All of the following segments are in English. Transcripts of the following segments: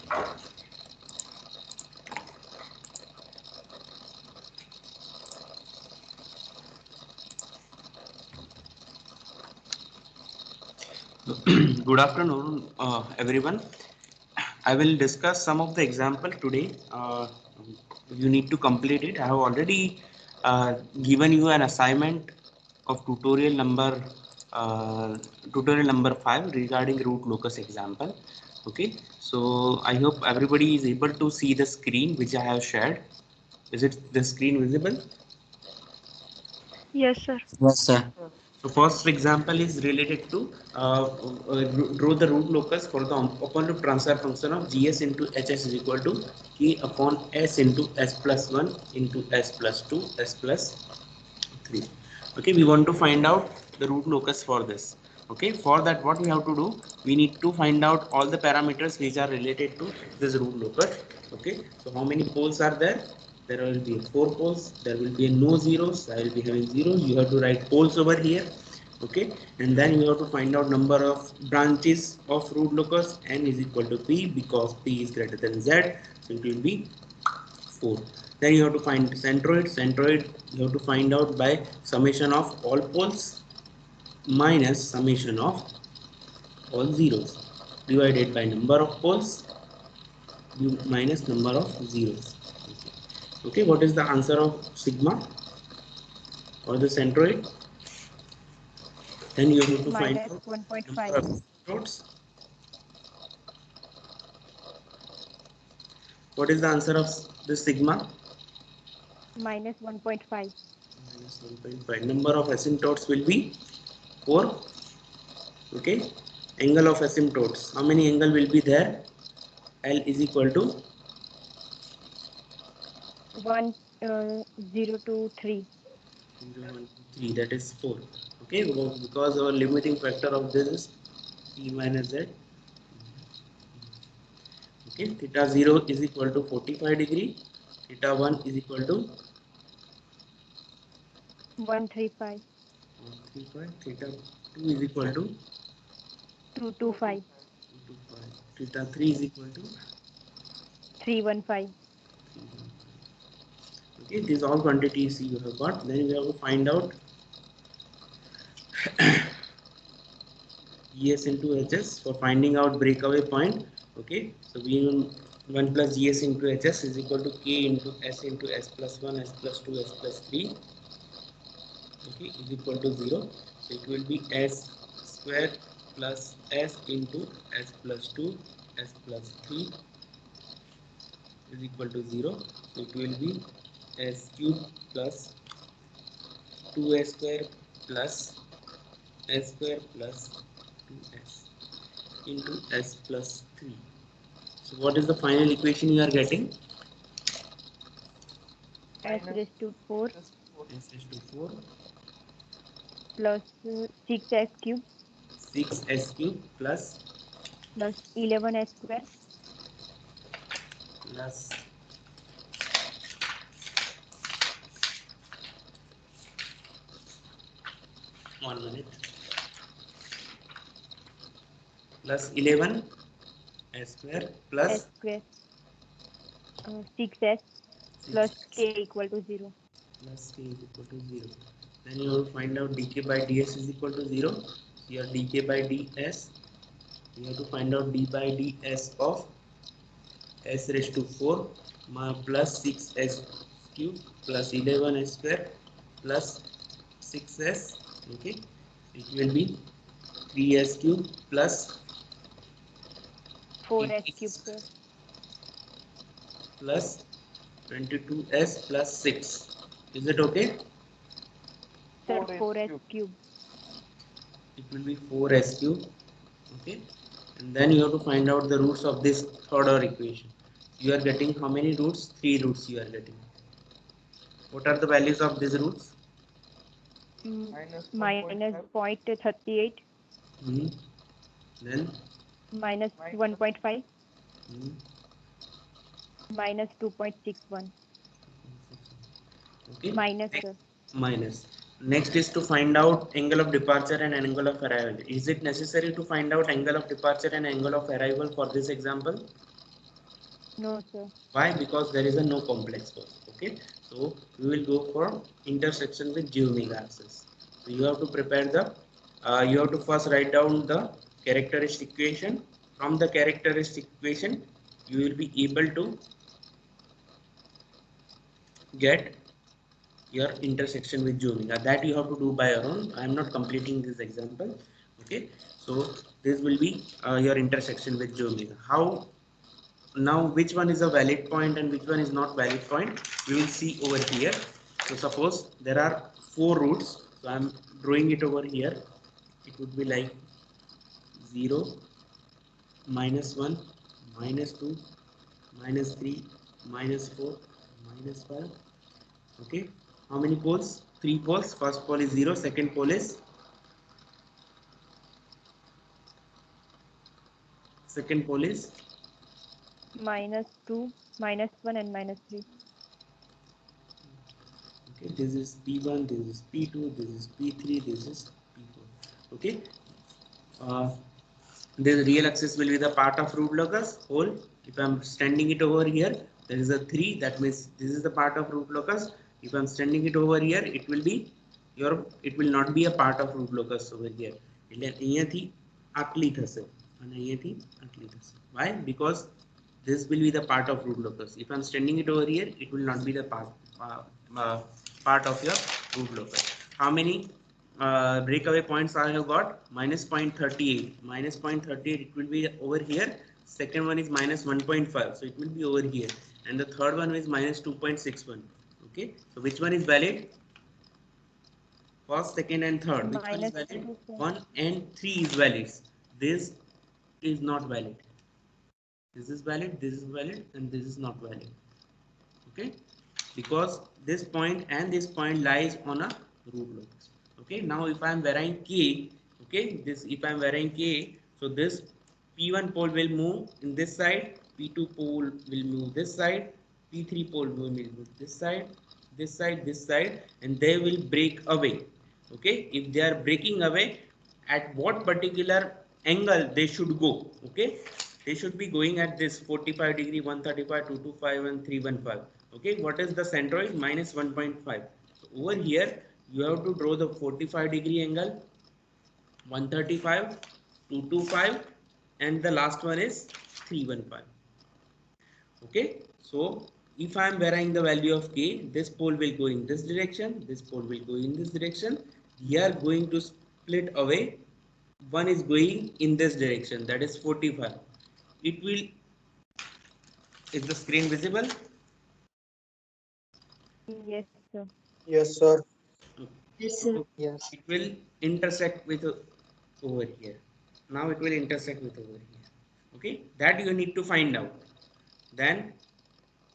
Good afternoon, everyone. I will discuss some of the example today. You need to complete it. I have already given you an assignment of tutorial number 5 regarding root locus example. Okay, so I hope everybody is able to see the screen which I have shared. Is it the screen visible? Yes, sir. Yes, sir. So first example is related to draw the root locus for the open loop transfer function of gs into hs is equal to k upon s into s plus 1 into s plus 2 s plus 3. Okay, we want to find out the root locus for this. Okay, for that what we have to do, we need to find out all the parameters which are related to this root locus. Okay, so how many poles are there? There will be 4 poles. There will be no zeros. I will be having zeros. You have to write poles over here. Okay, and then you have to find out number of branches of root locus. N is equal to p because p is greater than z, so it will be 4. Then you have to find centroid. Centroid you have to find out by summation of all poles minus summation of all zeros divided by number of poles minus number of zeros. Okay, what is the answer of sigma or the centroid? Then you have to find Minus out 1.5. number of nodes. What is the answer of this sigma? Minus 1.5. Minus 1.5. Number of asymptotes will be 4. Okay, angle of asymptotes, how many angle will be there? L is equal to 1, 0 to 3. 0, 1, 3, that is 4. Okay, because our limiting factor of this is p minus z. Okay, theta 0 is equal to 45 degree, theta 1 is equal to 135. 135, theta 2 is equal to 225. 225, theta 3 is equal to 315. 3. Okay, these all quantities you have got. Then we have to find out gs into hs for finding out breakaway point. Okay, so we 1 plus gs into hs is equal to k into s plus 1 s plus 2 s plus 3. Okay, is equal to 0, so it will be s square plus s into s plus 2 s plus 3 is equal to 0, so it will be s cube plus 2s square plus s square plus 2s into s plus 3. So what is the final equation you are getting? S raised to 4 S is to 4 plus 6s cube 6s cube plus 11s square plus 1 minute plus 11 s square s plus square 6s plus 6s k equal to 0. plus k is equal to 0. Then you will find out dk by ds is equal to 0. Here dk by ds, you have to find out d by ds of s raised to 4 plus 6s cube plus 11s square plus 6s. Okay, it will be 3s cube plus 4s cube, 18 sir. plus 22s plus 6. Is it okay? Sir, 4s cube. It will be 4s cube. Okay, and then you have to find out the roots of this third order equation. You are getting how many roots? 3 roots you are getting. What are the values of these roots? Minus 0.38 Hmm. Then minus 1.5 hmm. minus 2.61 Okay, minus, sir. minus. Next is to find out angle of departure and angle of arrival. Is it necessary to find out angle of departure and angle of arrival for this example? No, sir. Why? Because there is a no complex force. Okay, so we will go for intersection with j omega axis. So you have to prepare the, you have to first write down the characteristic equation. From the characteristic equation, you will be able to get your intersection with j omega. That you have to do by your own. I am not completing this example. Okay, so this will be your intersection with j omega. How? Now which one is a valid point and which one is not valid point, we will see over here. So suppose there are four roots, so I'm drawing it over here. It would be like 0, -1, -2, -3, -4, -5. Okay, how many poles? Three poles. First pole is 0, second pole is, second pole is -2, -1, and -3. okay, this is P1, this is P2, this is P3, this is P4. Okay, uh, the real axis will be the part of root locus whole. If I'm standing it over here, there is a 3, that means this is the part of root locus. If I'm standing it over here, it will be your, it will not be a part of root locus over here. એટલે અહીંયાથી આટલી થશે અને અહીંયાથી આટલી થશે. Why? Because this will be the part of root locus. If I'm standing it over here, it will not be the part of your root locus. How many breakaway points I have got? -0.38. -0.38, it will be over here. Second one is -1.5, so it will be over here. And the third one is -2.61. Okay, so which one is valid? First, second, and third. Which one is valid? -2, sir. 1 and 3 is valid. This is not valid. This is valid, this is valid, and this is not valid. Okay, because this point and this point lies on a root locus. Okay, now if I am varying k, okay, this, if I am varying k, so this p1 pole will move in this side, p2 pole will move this side, p3 pole will move this side, this side, this side, and they will break away. Okay, if they are breaking away, at what particular angle they should go? Okay, they should be going at this 45 degree, 135, 225, and 315. Okay, what is the centroid? -1.5. So over here you have to draw the 45 degree angle, 135, 225, and the last one is 315. Okay, so if I am varying the value of k, this pole will go in this direction, this pole will go in this direction. We are going to split away. One is going in this direction, that is 45. It will, is the screen visible? Yes, sir. Yes, sir. Yes, sir. Yes. It will intersect with over here. Now it will intersect with over here. Okay, that you need to find out. Then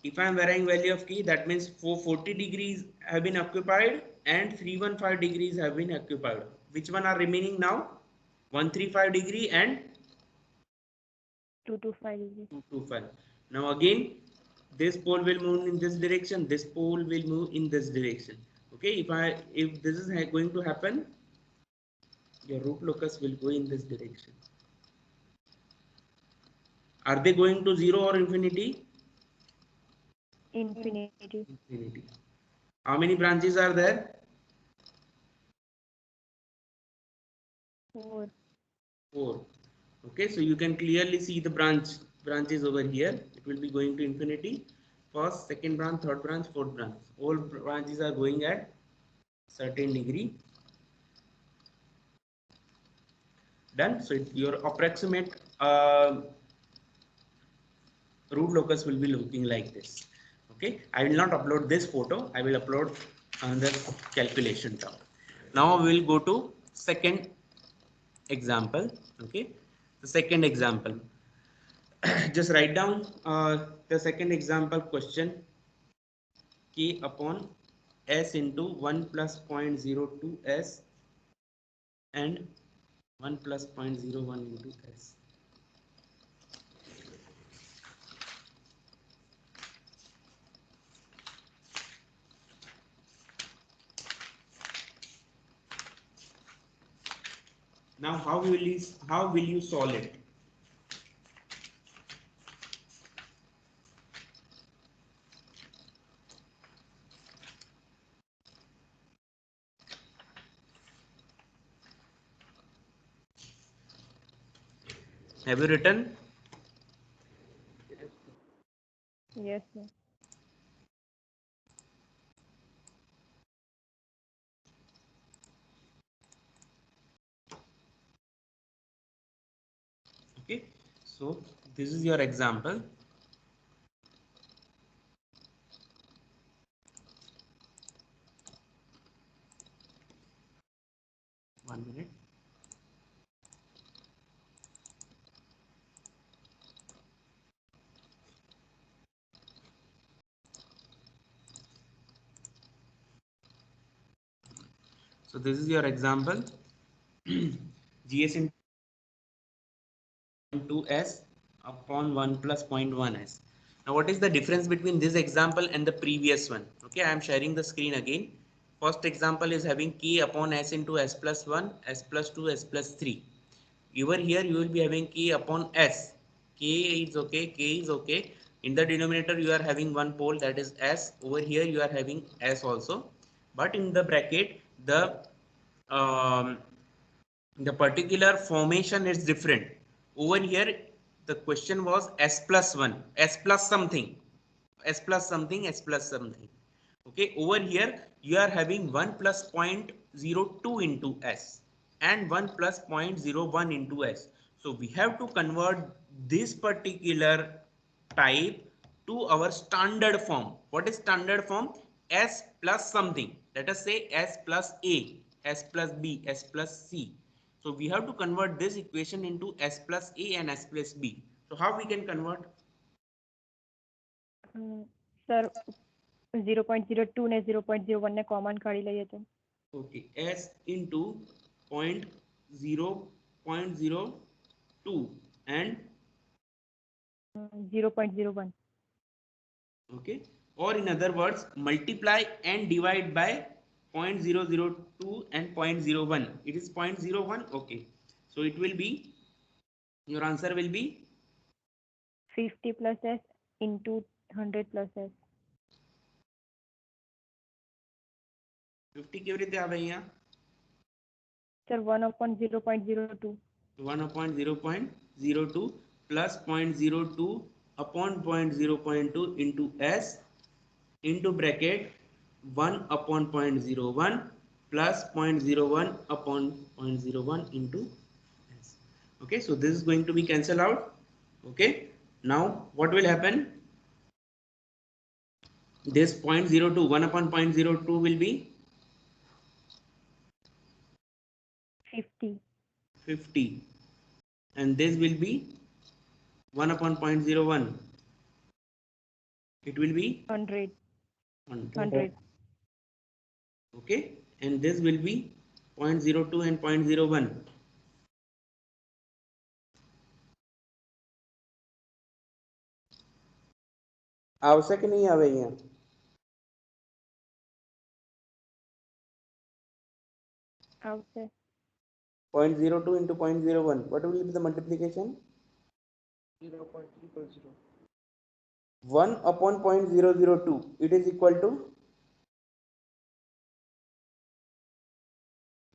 if I am varying value of k, that means 440 degrees have been occupied and 315 degrees have been occupied. Which one are remaining now? 135 degree and 225 degrees. 225. Now again, this pole will move in this direction, this pole will move in this direction. Okay, if this is going to happen, your root locus will go in this direction. Are they going to 0 or infinity? Infinity. Infinity. How many branches are there? 4. 4. Okay, so you can clearly see the branches over here. It will be going to infinity. First, second branch, third branch, fourth branch. All branches are going at certain degree. Done. So your approximate root locus will be looking like this. Okay, I will not upload this photo. I will upload another calculation term. Now we will go to second example. Okay, the second example. Just write down the second example question. K upon s into 1 plus 0.02 s and 1 plus 0.01 into s. Now how will you solve it? Have you written? Yes, sir. Okay, so this is your example. One minute. So this is your example. GS into S upon 1 plus 0.1S. Now what is the difference between this example and the previous one? Okay, I am sharing the screen again. First example is having K upon S into S plus 1, S plus 2, S plus 3. Over here you will be having K upon S. K is okay, K is okay. In the denominator you are having one pole, that is S. Over here you are having S also. But in the bracket um, the particular formation is different. Over here the question was S plus 1, S plus something, S plus something, S plus something. Okay, over here you are having 1 plus 0.02 into S and 1 plus 0.01 into S. So we have to convert this particular type to our standard form. What is standard form? S plus something. Let us say S plus A, S plus B, S plus C. So we have to convert this equation into S plus A and S plus B. So how we can convert? Sir 0.02 ને 0.01 ને common કાઢી લઈએ તો Okay, S into 0.02 and 0.01. okay, or in other words multiply and divide by 0.002 and 0.01. It is 0.01. Okay, so it will be, your answer will be 50 plus S into 100 plus S. 50 કેવી રીતે આવે અહીંયા? Sir, 1 upon 0.02. 1 upon 0.02 plus 0.02 upon 0.02 into S into bracket 1 upon 0.01 plus 0.01 upon 0.01 into S. Okay, so this is going to be cancelled out. Okay, now what will happen? This 0.02, 1 upon 0.02 will be 50, and this will be 1 upon 0.01. It will be 100. Okay, and this will be 0.02 and 0.01. આવશે કે નહીં આવે અહીંયા? 0.02 into 0.01. What will be the multiplication? 0.000. 1 upon 0.002. It is equal to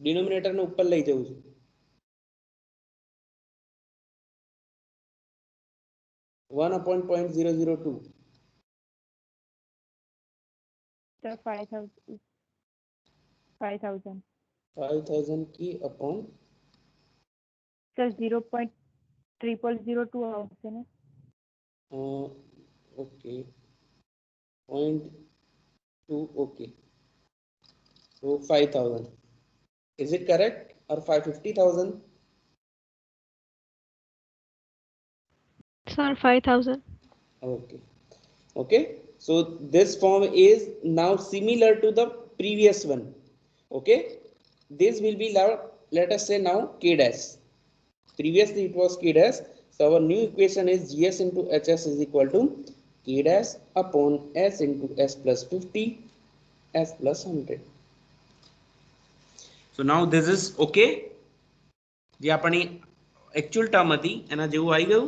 denominator ને ઉપર લઈ જવું છું. 1 upon 0.002. Sir, 5,000. 5,000 की upon Sir, 0.0002 આવશે ને? Okay, 0.2. Okay, so 5,000. Is it correct, or 50,000? Sir, 5,000. Okay, okay, so this form is now similar to the previous one. Okay, this will be now, let us say now K dash. Previously it was K dash, so our new equation is GS into HS is equal to K dash upon S into S plus 50 S plus 100. So now this is okay. જે આપણી actual term હતી એના જેવું આવી ગયું,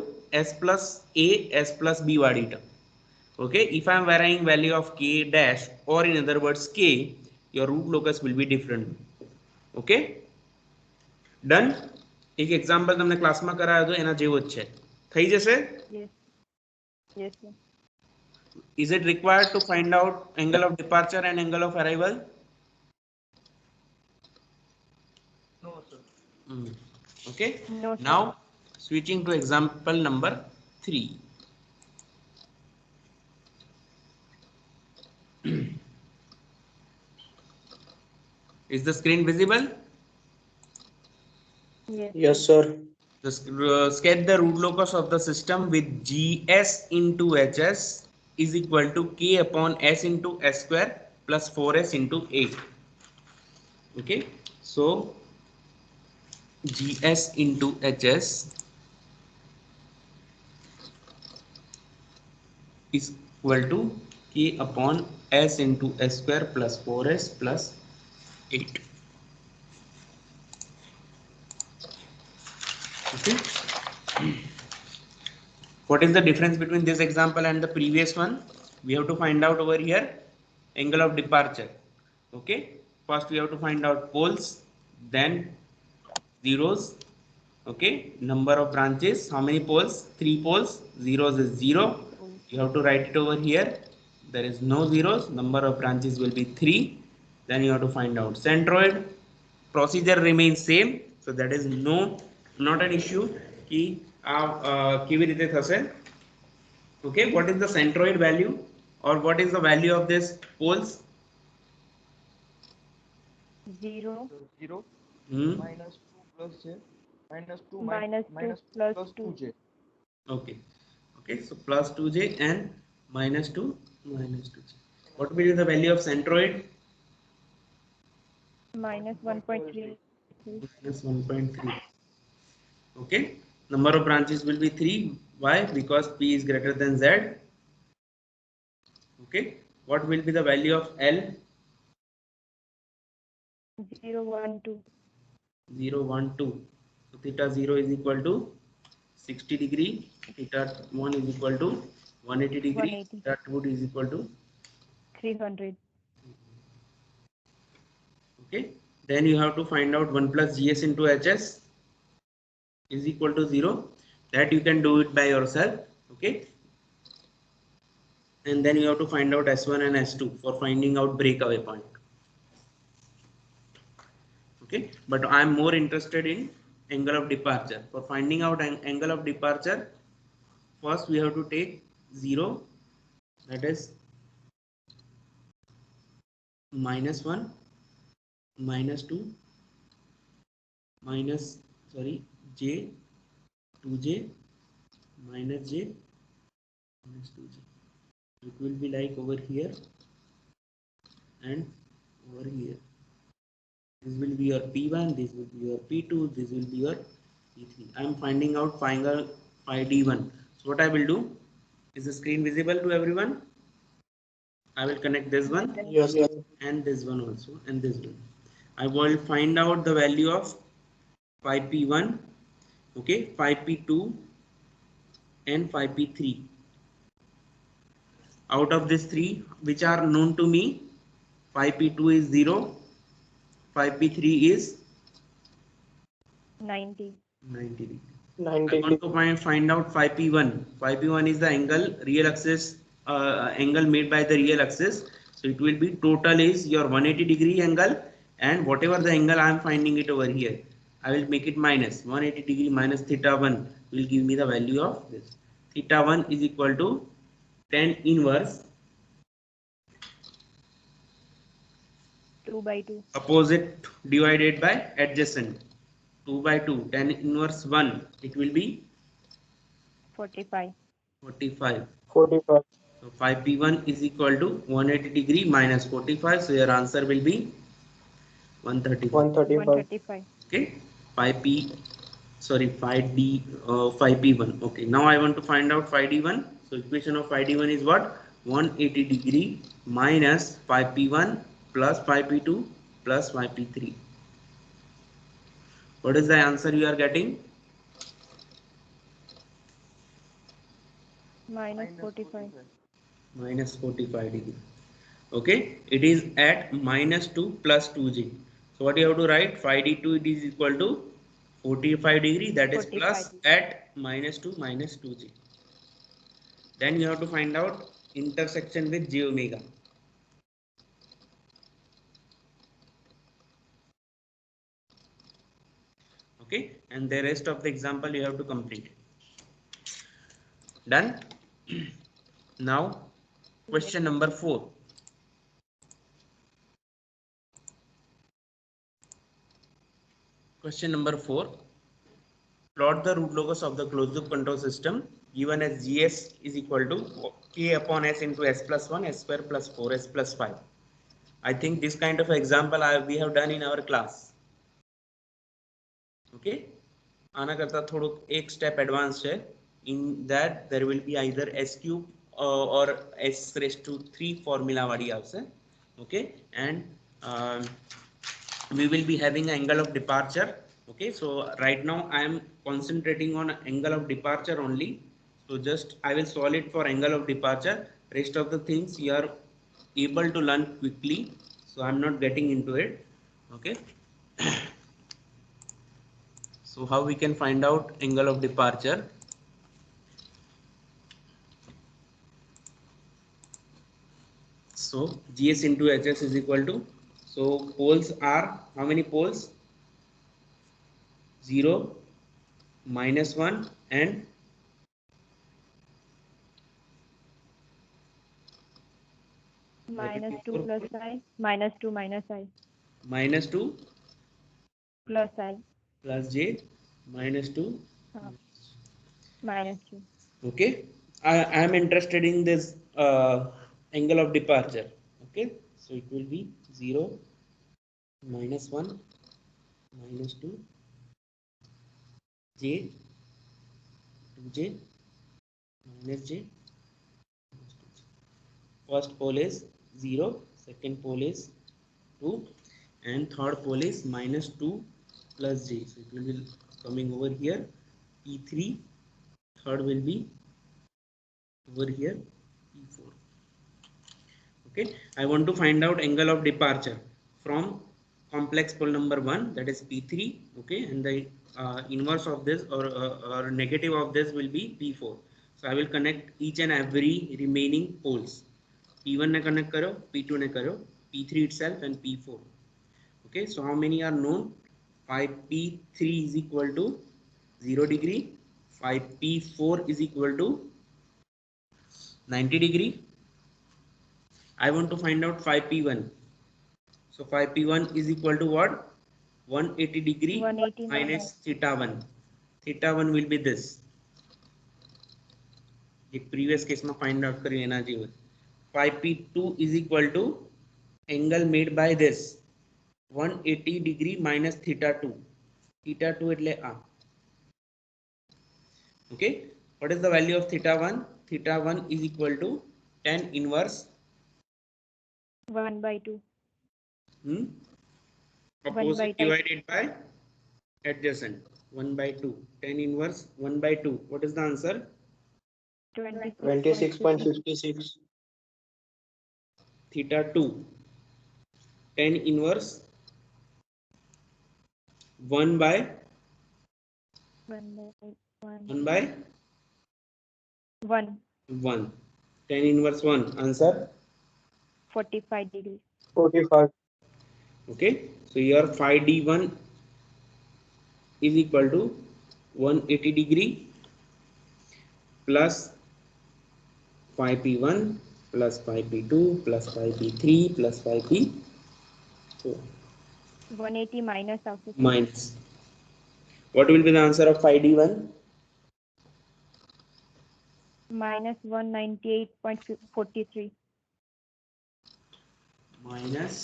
S plus A S plus B વાળી term. Okay, if I am varying value of K dash, or in other words K, your root locus will be different. Okay, done. એક example તમને ક્લાસમાં કરાયો હતો એના જેવો જ છે. થઈ જશે? Yes. Yes, sir. Is it required to find out angle of departure and angle of arrival? No, sir. Okay. No, sir. Now switching to example number 3. Is the screen visible? Yes. Yes, sir. Sketch the root locus of the system with GS into HS is equal to K upon S into S square plus 4S into 8. Okay, so GS into HS is equal to K upon S into S square plus 4S plus 8. Okay. What is the difference between this example and the previous one? We have to find out over here angle of departure. Okay, first we have to find out poles, then zeros. Okay, number of branches, how many poles? 3 poles. Zeros is 0. You have to write it over here. There is no zeros, number of branches will be 3. Then you have to find out centroid. Procedure remains same, so that is not an issue ki કેવી રીતે થશે. Okay, what is the centroid value or what is the value of this poles? 0. 0 minus 2 plus j minus 2 Minus 2 plus plus 2. 2j. Okay, okay, so plus 2j and minus 2 minus 2j. What will be the value of centroid? Minus 1.3. Minus 1.3. Okay, number of branches will be 3. Why? Because p is greater than z. Okay, what will be the value of L? 0, 1, 2. 0, 1, 2. So theta 0 is equal to 60 degree, theta 1 is equal to 180 degree, 180. theta 2 is equal to 300. okay. Then you have to find out 1 plus GS into HS is equal to 0. That you can do it by yourself. Okay, and then you have to find out S1 and S2 for finding out breakaway point. Okay, but I am more interested in angle of departure. For finding out angle of departure, first we have to take 0, that is minus 1, minus 2, minus j, 2j, minus j, minus 2j. It will be like over here and over here. This will be your P1, this will be your P2, this will be your P3. I am finding out final phi D1. So what I will do, is the screen visible to everyone? I will connect this one. Yes, sir. And this one also and this one. I will find out the value of phi P1, okay, phi P2 and phi P3. Out of these three, which are known to me, phi P2 is 0, phi P3 is 90. 90 degree. 90 I want to find out phi P1. Phi P1 is the angle real axis, angle made by the real axis. So it will be total is your 180 degree angle, and whatever the angle I am finding it over here, I will make it minus 180 degree minus theta 1 will give me the value of this. Theta 1 is equal to tan inverse 2 by 2. opposite divided by adjacent. 2 by 2, tan inverse 1, it will be 45. 45. 45. So phi P1 is equal to 180 degree minus 45. So your answer will be 135. 135. Okay, phi P1. Okay, now I want to find out phi D1. So equation of phi D1 is what? 180 degree minus phi P1 plus phi P2 plus phi P3. What is the answer you are getting? Minus 45. Minus 45 degree. Okay, it is at minus 2 plus 2j. So what you have to write? Phi D2 it is equal to 45 degree, that is 45 plus degree. at -2 minus 2j. Then you have to find out intersection with j omega. Okay, and the rest of the example you have to complete. Done. Now question number 4. Question number 4. Plot the root locus of the closed loop control system given as GS is equal to K upon S into S plus 1, S square plus 4S plus 5. I think this kind of example we have done in our class. Okay. આના કરતા થોડુંક એક step advance છે. In that there will be either S cube or S raised to 3 formula વાળી આવશે. Okay, and we will be having an angle of departure. Okay, so right now I am concentrating on angle of departure only. So just I will solve it for angle of departure. Rest of the things you are able to learn quickly, so I'm not getting into it. Okay. So how we can find out angle of departure? So GS into HS is equal to, so poles are how many poles? 0, -1 and -2 plus I, -2 minus I, -2 plus I, plus J, -2 -2. Okay, I am interested in this angle of departure. Okay, so it will be 0, -1, -2, J, 2J, -J. First pole is 0, second pole is 2, and third pole is -2 plus J. So it will be coming over here, P3, third will be over here, P4. Okay, I want to find out angle of departure from complex pole number 1, that is P3. Okay, and the inverse of this or negative of this will be P4. So I will connect each and every remaining poles. P1 ne connect karo, P2 ne karo, P3 itself and P4. Okay, so how many are known? 5P3 is equal to 0 degree, 5P4 is equal to 90 degree. I want to find out 5P1. So 5P1 is equal to what? 180 degree 180 minus theta 1. Theta 1 will be this. The previous case में find out करिए ना जी. 5P2 is equal to angle made by this 180 degree minus theta 2. Theta 2 એટલે આ. Okay, what is the value of theta 1? Theta 1 is equal to tan inverse 1/2. Opposite 1/2. divided by adjacent. 1/2. Tan inverse 1/2. What is the answer? 26.56. Theta 2. Tan inverse 1 by 1 by 1. 1. Tan inverse 1. Answer 45 degrees. 45. Okay, so your 5D1 is equal to 180 degree plus 5P1 plus 5P2 plus 5P3 plus 5P4 180 minus of it. minus. What will be the answer of 5D1? Minus 198.43. Minus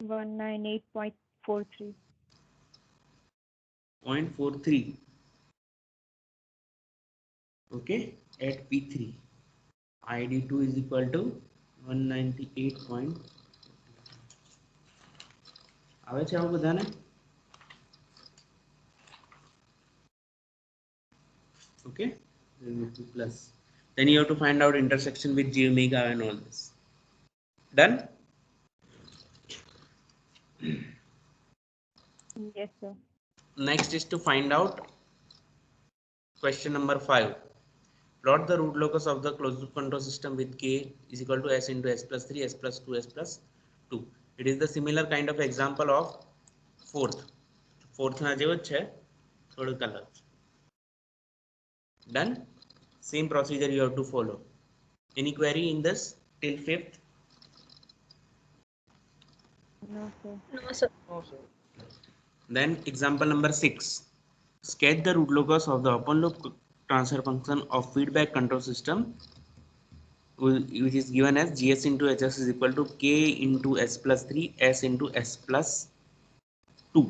198.43. 0.43. Okay, at P3 ID2 is equal to 198. આવે છે આવું બધાને? Okay, plus. Then you have to find out intersection with j omega and all this. Done? Yes, sir. Next is to find out question number 5. Plot the root locus of the closed loop control system with k is equal to s into s plus 3, s plus 2, s plus 2. It is the similar kind of example of fourth. Fourth ના જેવો જ છે, થોડુંક અલગ. Done? Same procedure you have to follow. Any query in this till fifth? No, sir. No, sir. No, sir. Then example number 6. Sketch the root locus of the open loop transfer function of feedback control system which is given as gs into hs is equal to k into s plus 3 s into s plus 2.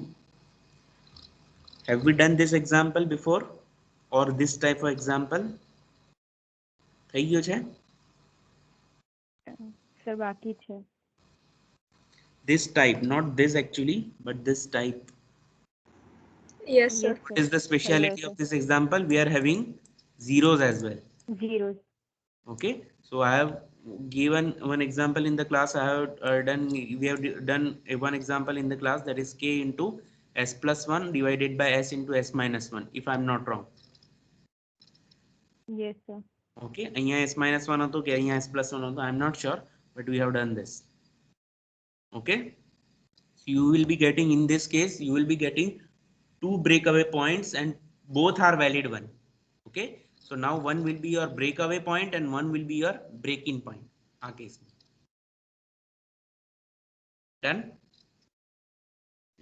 Have we done this example before or this type of example? થઈ ગયો છે? Sir, બાકી છે. This type, not this actually, but this type. Yes, sir. Yes, What sir. is the speciality sir. of this example? We are having zeros as well. Zeros. Okay, so I have given one example in the class. I have we have done one example in the class, that is k into s plus 1 divided by s into s minus 1, if I am not wrong. Yes, sir. Okay, અહીંયા s minus 1 હતો કે અહીંયા s plus 1 હતો, I am not sure, but we have done this. Okay, so you will be getting, in this case you will be getting two breakaway points and both are valid one. Okay, so now one will be your breakaway point and one will be your break-in point. આ case done?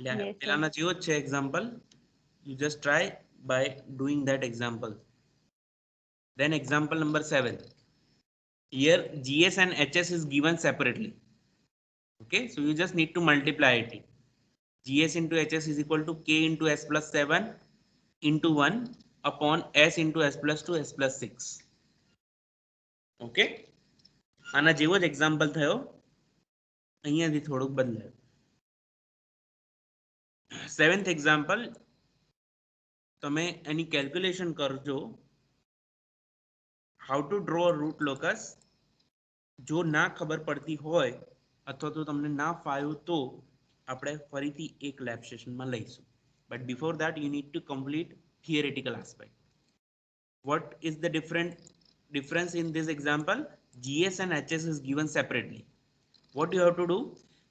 Yes, sir. પેલાના જેવો જ છે example, you just try by doing that example. Then example number 7. Here gs and hs is given separately. Okay, so you just need to multiply it. gs into hs is equal to k into s plus 7 into 1 upon s into s plus 2 s plus 6. Okay, આના જેવો જ example થયો, અહીંયાથી થોડુંક બદલાયું. 7th example, તમે એની calculation કરજો. How to draw a root locus? જો ના ખબર પડતી હોય અથવા તો તમને ના ફાવ્યું તો આપણે ફરીથી એક લેબ સેશનમાં લઈશું. But before that you need to complete theoretical aspect. What is the difference in this example? gs and hs is given separately. What you have to do?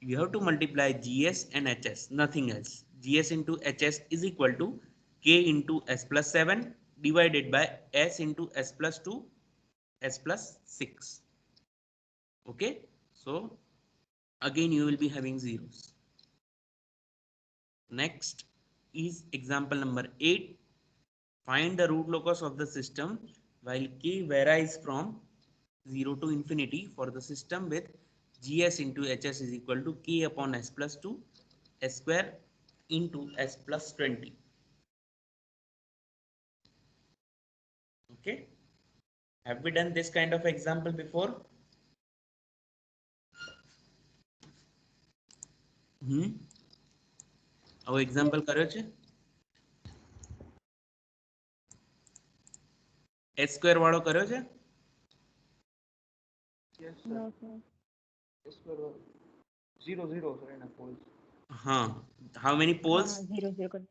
You have to multiply gs and hs, nothing else. gs into hs is equal to k into s plus 7 divided by s into s plus 2 s plus 6. Okay, so again you will be having zeros. Next is example number 8. Find the root locus of the system while k varies from 0 to infinity for the system with gs into hs is equal to k upon s plus 2 s square into s plus 20. Okay, have we done this kind of example before? આવો example કર્યો છે? s square વાળો કર્યો છે? Yes, sir. No, sir. S square 0, 0, sir, in a poles. હા, how many poles? Zero, zero. कर.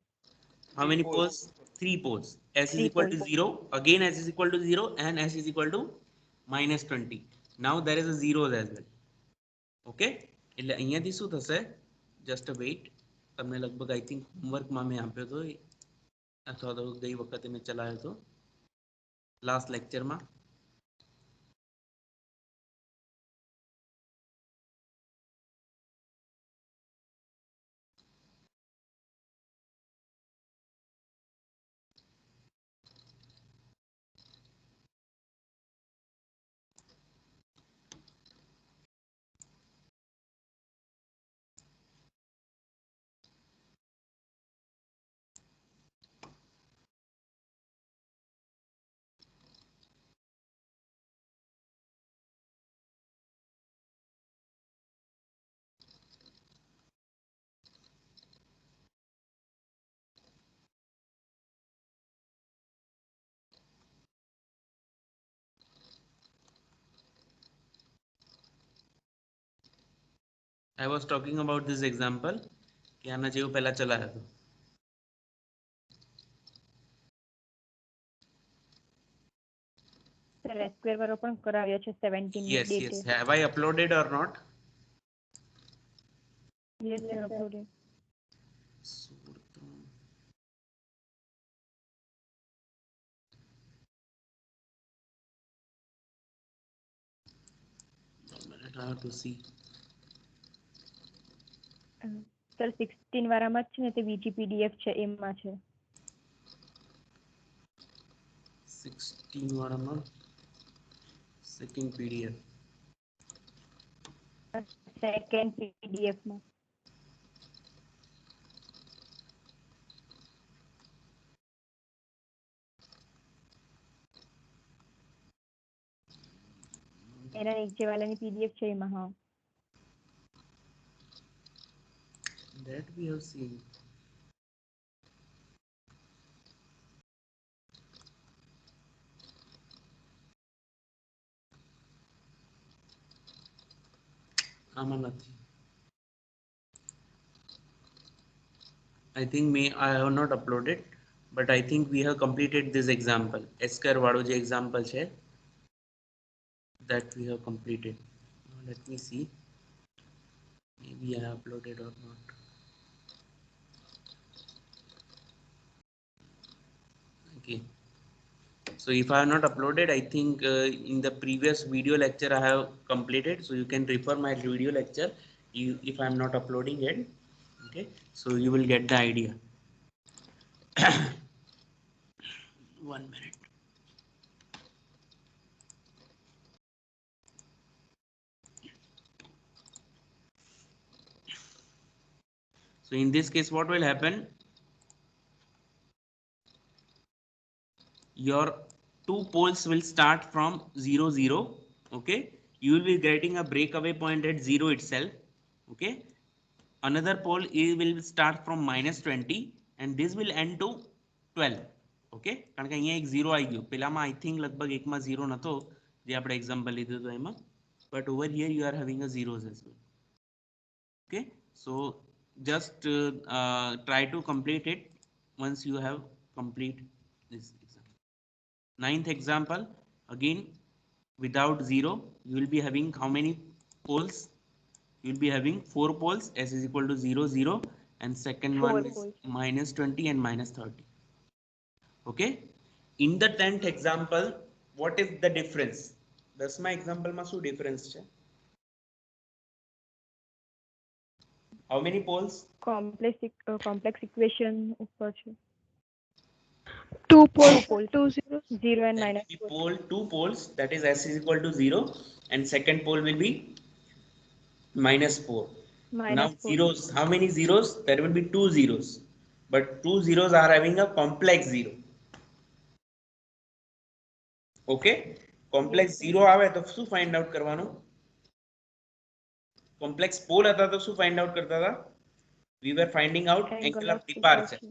How many Three poles? poles. 3 poles. S is 3 equal to poles. 0. Again s is equal to 0 and s is equal to minus 20. Now there is a zeros as well. Okay, એટલે અહીંયાથી શું થશે? Just a wait. તમને લગભગ I think હોમવર્કમાં મેં આપ્યો હતો અથવા તો ગઈ વખતે મેં ચલાવ્યો હતો લાસ્ટ લેક્ચરમાં. I was talking about this example. કે આના જેવું પહેલા ચલાવ્યો હતો. સર S square વાળો પણ કરાવ્યો છે 17 Yes, date. yes. Have I uploaded or not? Yes, sir, uploaded. I have to see. Sir 16 વાળામાં જ છે ને તે બીજી PDF છે એમાં છે. 16 વાળામાં second PDF. સેકન્ડ PDF માં. એના નીચે વાળાની PDF છે એમાં. હા. That we have seen. આમાં નથી. I think I have not uploaded, but I think we have completed this example. S square વાળો જે example છે, that we have completed. Now let me see. Maybe I have uploaded or not. Okay. So if I have not uploaded, I think in the previous video lecture I have completed. So you can refer my video lecture if I am not uploading it. Okay. So you will get the idea. 1 minute. So in this case, what will happen? Your two poles will start from 0, 0. Okay. You will be getting a breakaway point at 0 itself. Okay. Another pole will start from -20 and this will end to 12. Okay. કારણ કે અહીંયા એક 0 આવી ગયો. પેલામાં I think લગભગ એકમાં 0 નતો જે આપણે એક્ઝામ્પલ લીધું હતું એમાં. But over here you are having a zeros as well. Okay. So just try to complete it once you have complete this example. 9th example, again without 0 you will be having how many poles? You will be having 4 poles. S is equal to 0, 0 and second one is -20 and -30. Okay. In the 10th example, what is the difference? 10th example માં શું difference છે? How many poles? Complex equation ઉપર છે. 2 poles, poles. 2 zeros. 0 and That minus will be pole, 2 poles, that is S is equal to 0 and second pole will be -4. Now -4. zeros, how many zeros? There will be 2 zeros, but 2 zeros are having a complex 0. Okay. Complex 0 આવે તો શું find out કરવાનું? Complex pole હતા તો શું find out કરતા હતા? We were finding out angle of departure.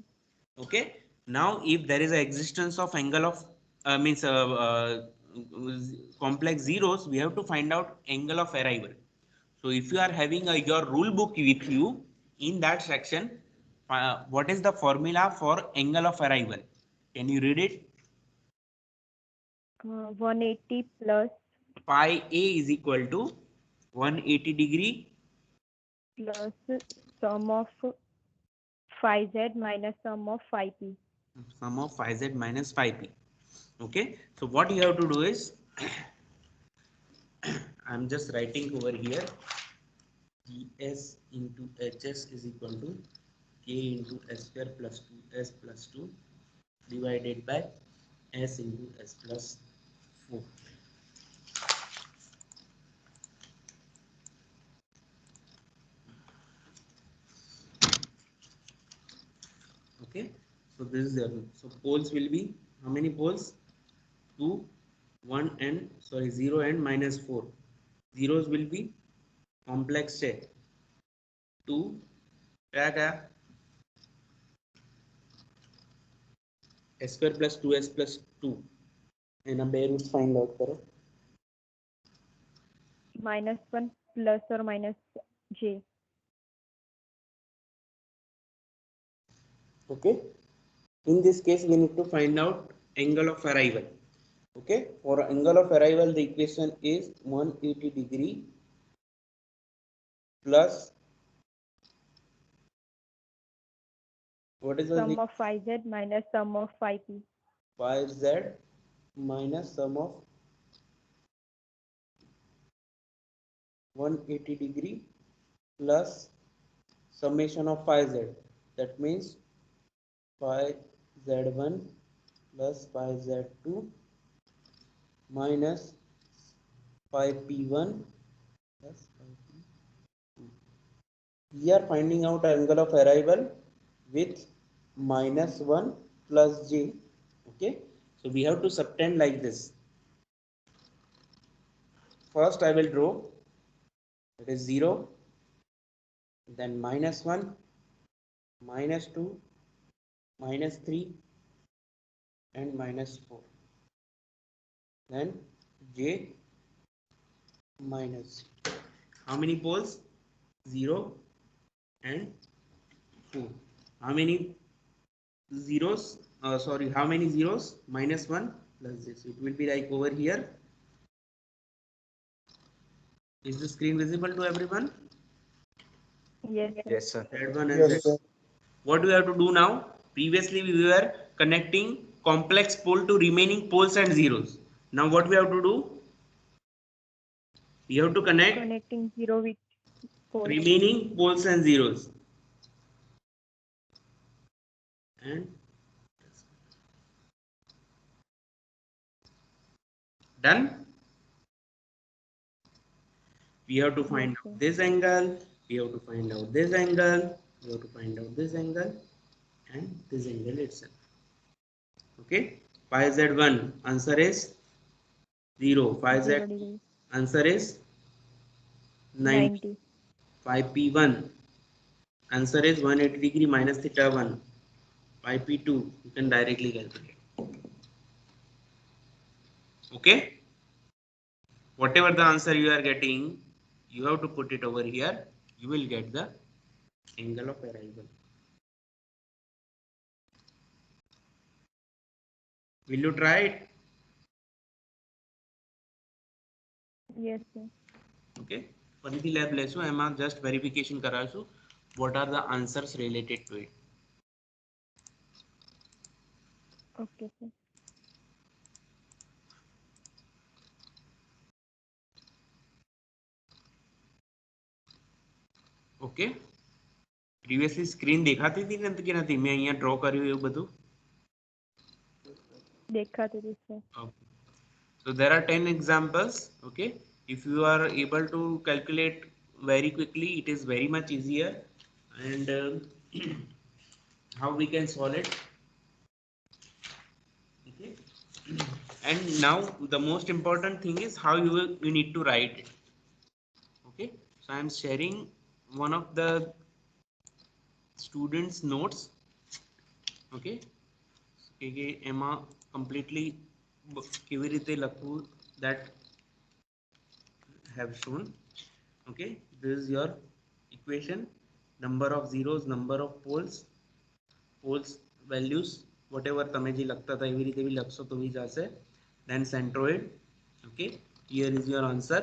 Okay. Now if there is a existence of angle of complex zeros, we have to find out angle of arrival. So if you are having your rule book with you, in that section, what is the formula for angle of arrival? Can you read it? 180 plus Pi A is equal to 180 degree plus sum of phi z minus sum of phi p. Sum of phi z minus phi p. Okay. So what you have to do is, I'm just writing over here, ds into hs is equal to k into s square plus 2s plus 2 divided by s into s plus 4. Okay. So this is the, so poles will be how many poles? 2, 1 and 0 and -4. Zeros will be complex છે 2 क्या s square plus 2s plus 2 એના બે roots find out કરો. -1 plus or minus j. Okay, in this case we need to find out angle of arrival. Okay, for angle of arrival the equation is 180 degree plus what is the Sum of phi z minus sum of phi p. phi z minus sum of 180 degree plus summation of phi z. That means phi z1 plus phi z2 minus phi p1 plus phi p2. We are finding out angle of arrival with minus 1 plus j. Okay, so we have to subtend like this. First I will draw, it is 0, then minus 1, minus 2, minus 3 and minus 4, then j minus. How many poles? 0 and 4. How many zeros? How many zeros? Minus 1 plus this. It will be like over here. Is the screen visible to everyone? Yes, sir. Yes, sir. Z1 and Yes, Z2. sir. What do we have to do now? Previously we were connecting complex pole to remaining poles and zeros. Now what we have to do? We have to connect Connecting 0 with pole. remaining poles and zeros. And done. We have to find Yes, sir. out this angle, we have to find out this angle, we have to find out this angle and this angle itself. Okay, phi z1 answer is 0, phi z 0 degree. answer is 90, 90. phi p1 answer is 180 degree minus theta 1, phi p2 you can directly calculate. Okay, whatever the answer you are getting, you have to put it over here, you will get the angle of arrival. Will you try it? Yes, sir. Okay, ફરીથી lab લેશું, એમાં just verification કરાવશું what are the answers related to it. Okay, sir. Okay, previously screen દેખાતી હતી ને કે નથી? મેં અહીંયા ડ્રો કર્યું એવું બધું. દેખાતું હતું, sir. Okay, so there are 10 examples. Okay, if you are able to calculate very quickly, it is very much easier. And how we can solve it? Okay, and now the most important thing is how you need to write it. Okay, so I am sharing one of the students notes. Okay, કે એમાં completely કેવી રીતે લખવું that have shown. Okay, this is your equation, number of zeros, number of poles values, whatever તમે જે લખતા હતા એવી રીતે બી લખશો તો બી જશે. Then centroid. Okay, here is your answer.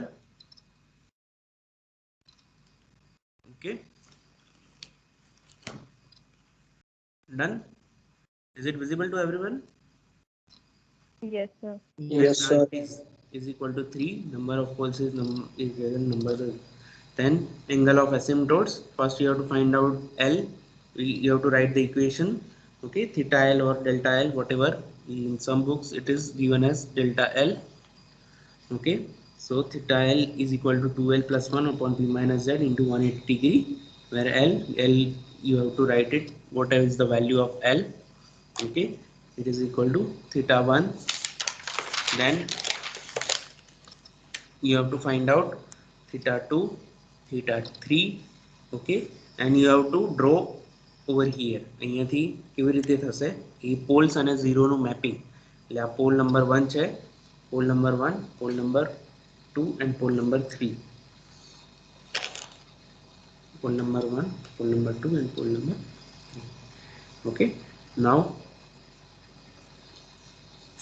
Okay, done. Is it visible to everyone? Yes, sir. Yes, sir. Is equal to 3, number of poles is number. Then angle of asymptotes, first you have to find out L, you have to write the equation. Okay, theta L or delta L, whatever, in some books it is given as delta L. Okay, so theta L is equal to 2L plus 1 upon P minus Z into 180 degree, where L you have to write it, whatever is the value of L. Okay, it is equal to theta 1. Then you have to find out theta 2, theta 3. Okay, and you have to draw over here. અહીંયાથી કેવી રીતે થશે એ poles અને ઝીરોનું mapping. એટલે આ pole number 1 છે, pole number 1, pole number 2 and pole number 3. Pole number 1, pole number 2 and pole number 3. Okay, now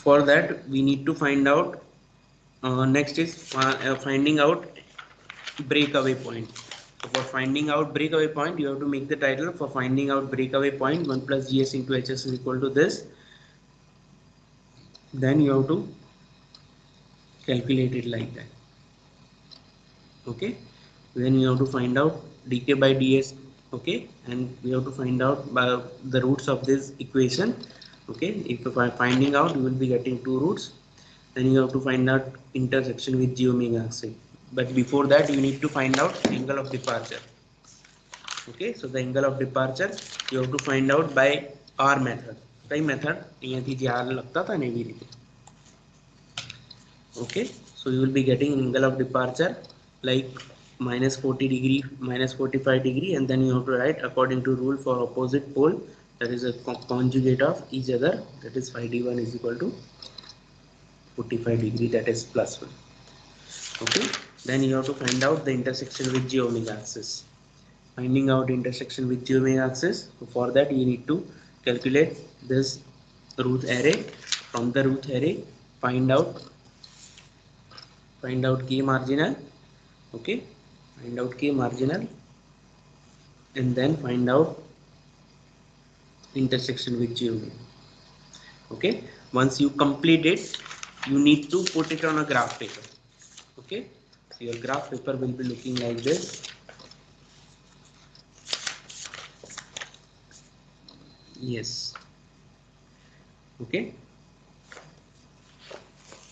for that we need to find out, next is finding out breakaway point. So for finding out breakaway point, you have to make the title for finding out breakaway point 1 plus gs into hs is equal to this. Then you have to calculate it like that. Okay, then you have to find out dk by ds. Okay, and we have to find out by the roots of this equation. Okay, if by finding out, you will be getting two roots. Then you have to find out intersection with j omega xi. But before that, you need to find out angle of departure. Okay, so the angle of departure you have to find out by R method. કઈ method? અહીંયાથી જે R લખતા હતા ને એવી રીતે. Okay, so you will be getting angle of departure like minus 40 degree, minus 45 degree, and then you have to write according to rule for opposite pole, that is a conjugate of each other, that is phi d1 is equal to 45 degree, that is plus 1. Okay, then you have to find out the intersection with j omega axis. Finding out intersection with j omega axis, so for that you need to calculate this root array. From the root array find out k marginal. Okay, find out k marginal and then find out intersection with j omega. Okay, once you complete it, you need to put it on a graph paper. Okay, so your graph paper will be looking like this. Yes. Okay,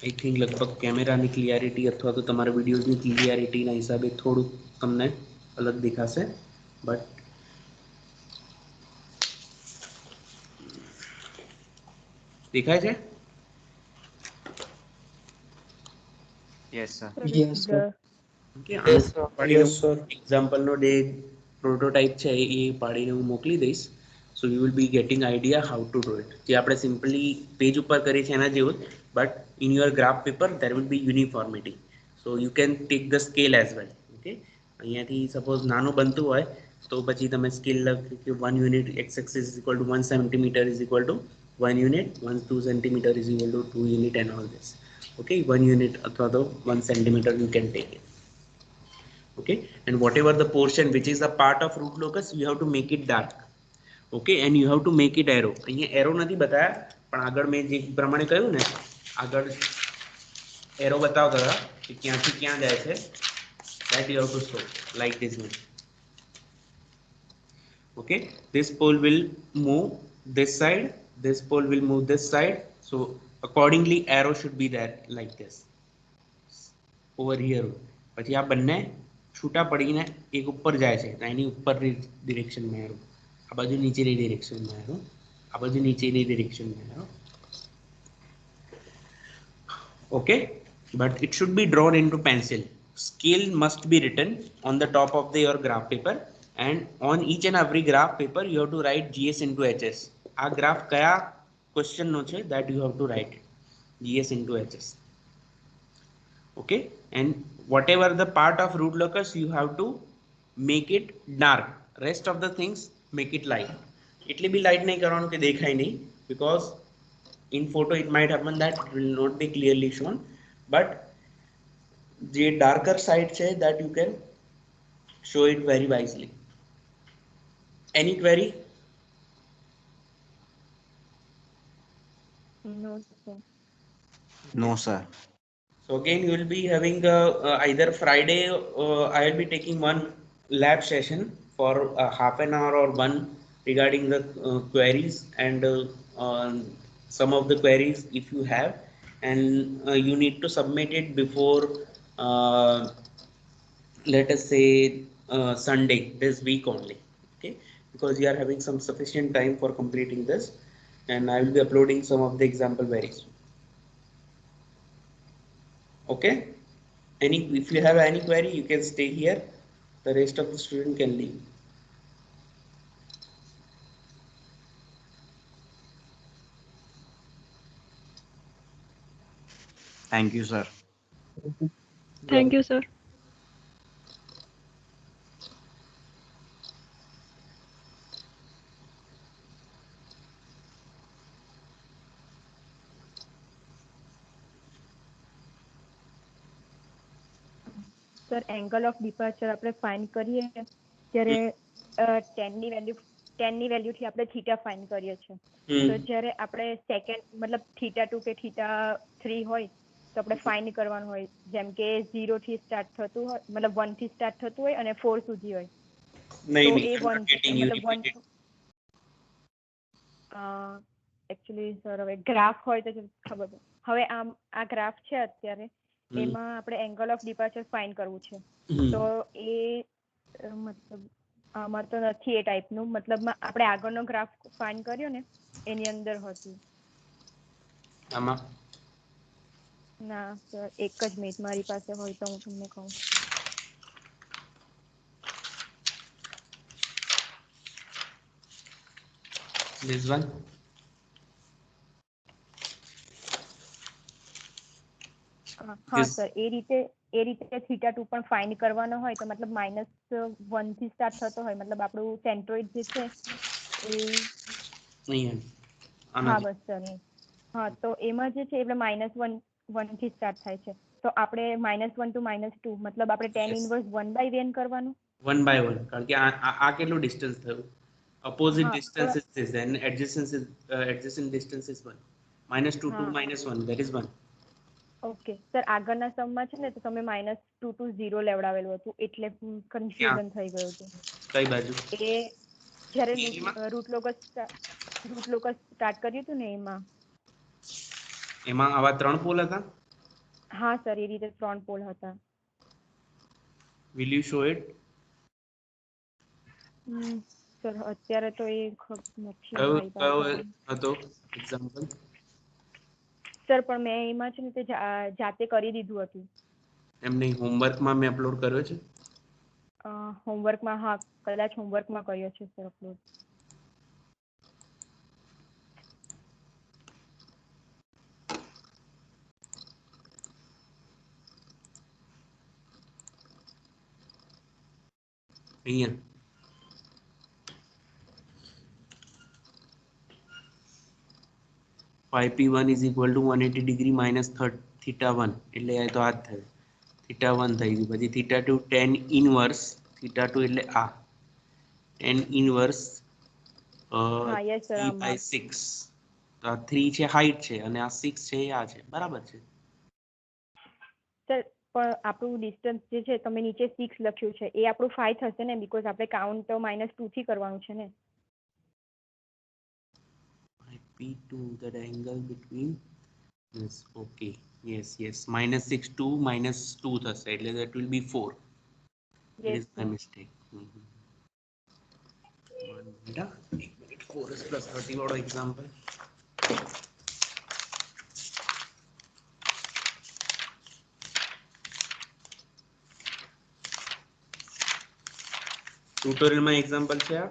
I think लगभग कैमराની clarity અથવા તો તમારા વિડિયોઝની ક્લિયરિટીના હિસાબે થોડું તમને અલગ દેખાશે, but દેખાય છે? Yes, sir. Yes, sir. Okay, Yes, sir. પાડીને એક્ઝામ્પલનો જે પ્રોટોટાઇપ છે એ પાડીને હું મોકલી દઈશ. So you will be getting idea how to do it. જે આપણે સિમ્પલી પેજ ઉપર કરીએ છીએ એના જેવું, but in your graph paper there will be uniformity. So you can take the scale as well. Okay, અહીંયાથી સપોઝ નાનું બનતું હોય તો પછી તમે સ્કેલ લખી કે 1 unit x axis is equal to 1 centimeter is equal to 1 unit, 2 centimeter is equal to 2 unit and all this. Okay, 1 unit અથવા તો 1 centimeter you can take it. Okay, and whatever the portion which is a part of root locus, you have to make it dark. Okay, and you have to make it arrow. અહીંયા arrow નથી બતાયા, પણ આગળ મેં જે પ્રમાણે કહ્યું ને, આગળ એરો બતાવતા હતા કે ક્યાંથી ક્યાં જાય છે, that you have to show like this one. Okay, this pole will move this side, this pole will move this side, so accordingly arrow should be there like this over here. પછી આ બંને છૂટા પડીને એક ઉપર જાય છે, એની ઉપરની ડિરેક્શનમાં એરો, આ બાજુ નીચેની ડિરેક્શનમાં એરો, આ બાજુ નીચેની ડિરેક્શનમાં arrow. Okay, but it should be drawn into pencil. Scale must be written on the top of your graph paper, and on each and every graph paper you have to write gs into hs. આ graph કયા ક્વેશ્ચનનો છે that you have to write gs into hs. Okay, and whatever the part of root locus, you have to make it dark. Rest of the things make it light. એટલી બી light નહીં કરવાનું કે દેખાય નહીં, because in photo it might happen that it will not be clearly shown, but the darker side છે that you can show it very wisely. Any query? No, sir. No, sir. So again you will be having either Friday, I will be taking one lab session for half an hour or one regarding the queries and some of the queries if you have, and you need to submit it before let us say Sunday this week only. Okay, because you are having some sufficient time for completing this, and I will be uploading some of the example very soon. Okay, if you have any query you can stay here, the rest of the student can leave. Thank you, sir. Thank you, sir. Sir angle of departure આપણે find કરીએ ત્યારે ટેનની વેલ્યુથી આપણે theta find કરીએ છીએ. તો જ્યારે આપણે second મતલબ θ2 કે θ3 હોય તો આપણે ફાઇન્ડ કરવાનું હોય, જેમ કે 0 થી સ્ટાર્ટ થતું હોય મતલબ 1 થી સ્ટાર્ટ થતું હોય અને 4 સુધી હોય. નહીં તો એ I'm not getting you. મતલબ Repeat it. એકચ્યુઅલી સર હવે ગ્રાફ હોય તો ખબર પડે. હવે આ ગ્રાફ છે અત્યારે, એમાં આપણે એંગલ ઓફ ડિપાર્ચર ફાઇન્ડ કરવું છે. તો એ મતલબ આમાં તો નથી એ ટાઈપનું, મતલબ આપણે આગળનો ગ્રાફ ફાઇન્ડ કર્યો ને એની અંદર હતું. આમાં ના સર, એક જ મિનિટ મારી પાસે હોય તો હું તમને કહું. this one. હા સર, એ રીતે θ2 પણ ફાઇન્ડ કરવાનો હોય તો મતલબ -1 થી સ્ટાર્ટ થતો હોય, મતલબ આપણું સેન્ટ્રોઇડ જે છે એ નહીં હા બસ સર હા, તો એમાં જે છે એટલે -1 થી સ્ટાર્ટ થાય છે. તો આપણે -1 to -2 મતલબ આપણે tan ઇનવર્સ 1/n કરવાનું. 1/1 કારણ કે આ કેટલું ડિસ્ટન્સ થયું? Opposite હા, distance is this and adjacent distance is 1. -2 to હા. -1, that is 1. ઓકે સર, આગળના સમમાં છે ને તો તમે -2 to 0 લેવડાવેલું હતું એટલે કન્ફ્યુઝન થઈ ગયું હતું. કઈ બાજુ? એ જ્યારે એમાં? રૂટ લોકસ સ્ટાર્ટ કર્યું હતું ને એમાં આવા 3 પોલ હતા? હા સર, એ રીતે 3 પોલ હતા. Will you show it? Sir અત્યારે તો એ નથી કયો મારી પાસે. હતો એક્ઝામ્પલ? સર પણ મેં એમાં છે ને તે જાતે કરી દીધું હતું. એમ નહીં, હોમવર્કમાં મેં અપલોડ કર્યો છે. હોમવર્કમાં હા, કદાચ હોમવર્કમાં કર્યો છે સર અપલોડ. અહીંયા 5p1 is equal to 180 degree minus θ1 એટલે આ તો આ જ થયું. θ1 થઈ ગયું, પછી θ2 tan ઇનવર્સ θ2 એટલે આ tan ઇનવર્સ હા યસ સર, 3/6. તો આ 3 છે હાઈટ છે અને આ 6 છે એ આ છે, બરાબર છે. સર પણ આપણું ડિસ્ટન્સ જે છે તમે નીચે 6 લખ્યું છે એ આપણું 5 થશે ને, બીકોઝ આપણે કાઉન્ટ તો -2 થી કરવાનું છે ને. P2 that angle between yes okay yes -6 to -2 થશે એટલે that will be 4. It yes is my sir. mistake. 1 minute 4s plus 30 વાળો એક્ઝામ્પલ. ટ્યુટોરિયલમાં એક્ઝામ્પલ છે આ?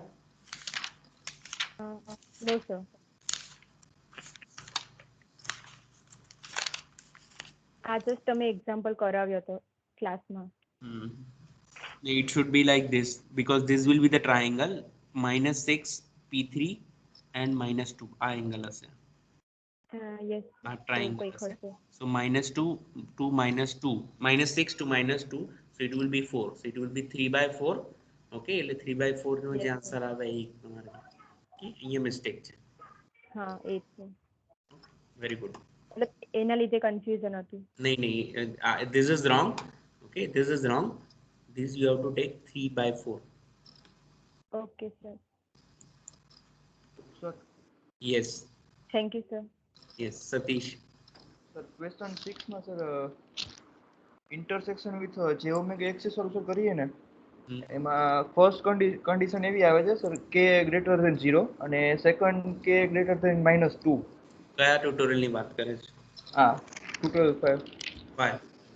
નો સર. આ જસ્ટ તમે એક્ઝામ્પલ કરાવ્યો હતો ક્લાસમાં. It should be like this because this will be the triangle -6 p3 and -2 આ એંગલ હશે. યસ, આ triangle કંઈક હશે. હશે. So -2 to -2 -6 to -2, so it will be 4, so it will be 3/4. Okay, એટલે 3/4 નો જે Yes, આન્સર આવે એ તમારે અહીંયા મિસ્ટેક છે. હા એ છે. Very good. એટલે એના લીધે કન્ફ્યુઝન હતું. નહીં this is wrong. Okay, this is wrong. This you have to take 3/4. Okay sir. Sir Yes. Thank you sir. Yes, Satish. Sir question 6 માં સર ઇન્ટરસેક્શન વિથ જે ઓમેગા એક્સ સોલ્વ કરીએ ને એમાં ફર્સ્ટ કન્ડિશન એવી આવે છે sir કે greater than 0 અને સેકન્ડ કે ગ્રેટર ધેન -2. કયા ટ્યુટોરિયલની વાત કરે છે? હા, total 5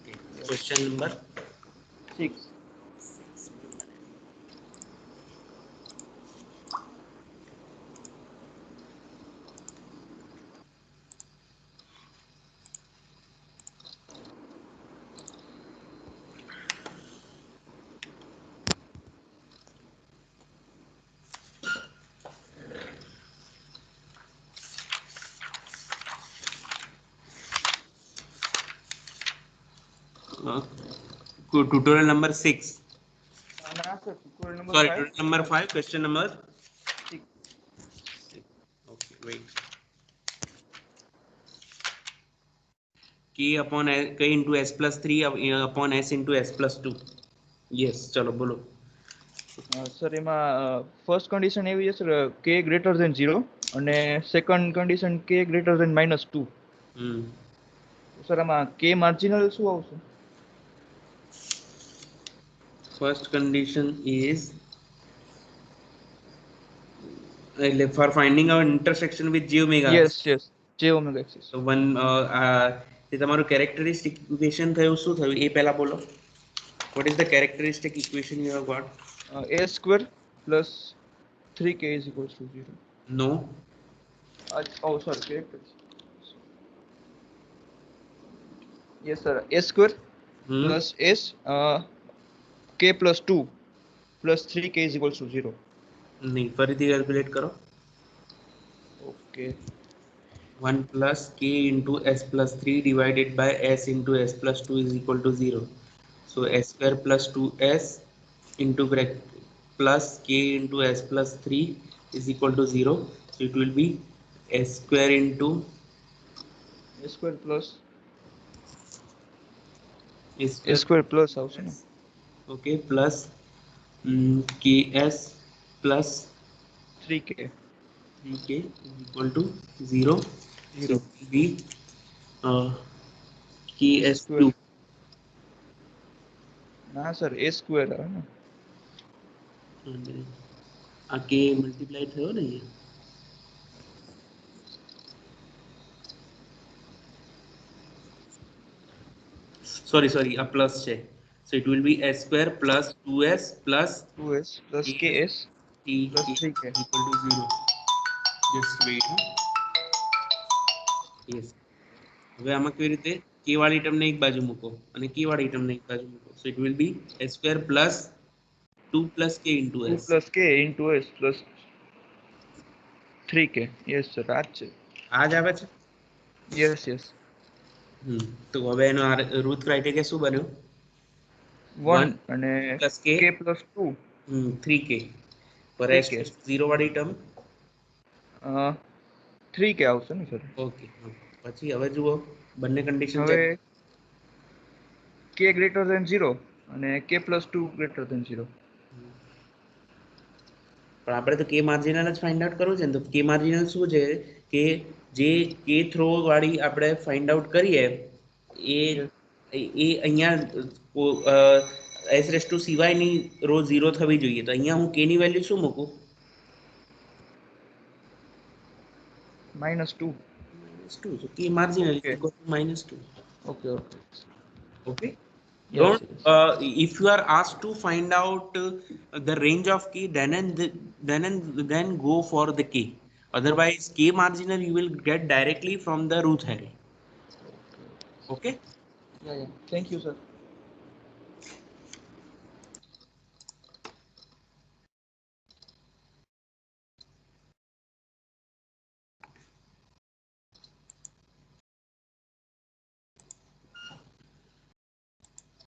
Okay. Question number 6. tutorial number 6. ના sir tutorial number Sorry, 5. tutorial number 5, question number 6. Okay, wait. K upon K into S plus 3 upon S into S plus 2. Yes, ચલો બોલો. Sir એમાં first condition એવી છે sir k greater than 0 અને second condition k greater than -2. Sir આમાં k marginal શું આવશે? First condition is for finding our intersection with j omega. Yes j omega axis. So one તે તમારું characteristic equation થયું શું થયું એ પહેલા બોલો. What is the characteristic equation you have got? A square plus 3k is equals to 0. No. Oh sorry, characteristic. Yes sir, a square plus s k plus 2 plus 3k is equals to 0. નહીં ફરીથી calculate કરો. Okay. 1 plus k into s plus 3 divided by s into s plus 2 is equal to 0. So s square plus 2s into bracket plus k into s plus 3 is equal to 0. So it will be s square into a square plus s square plus આવશે ને? Okay, plus ks plus 3k 3k is equal to 0. So it will be ks2. ના sir a square આવે ને? આ k multiply થયો ને અહીંયા. sorry આ પ્લસ છે. So it will be s square plus 2s plus 2s plus ks t plus 3k equal to 0. Just wait. Yes. હવે આમાં કેવી રીતે k વાળી ટર્મને એક બાજુ મૂકો અને k વાળી ટર્મને એક બાજુ મૂકો. So it will be s square plus 2 plus k into 2 s. plus k into s plus 3k. Yes sir, આ જ છે. આ જ આવે છે. Yes. તો હવે એનો રૂટ ક્રાઇટેરિયા શું બન્યો? 1 અને plus k plus 2 3k પર s 0 વાળી ટર્મ 3k આવશે ને સર? ઓકે. પછી હવે જુઓ બંને કન્ડિશન હવે k ગ્રેટર ધેન 0 અને k plus 2 ગ્રેટર ધેન 0. પણ આપણે તો કે માર્જિનલ જ ફાઇન્ડ આઉટ કરવું છે ને. તો કે માર્જિનલ શું છે કે જે કે થ્રો વાળી આપણે ફાઇન્ડ આઉટ કરીએ એ અહીંયા s રેસ ટુ cy ની રો 0 થવી જોઈએ. તો અહીંયા હું k ની વેલ્યુ શું મૂકું? -2. -2. So k marginal is equal to -2. Okay. Yes. If you are asked to find out the range of k, then go for the k. Otherwise, k marginal you will get directly from the root array. Okay. Yeah. Thank you, sir.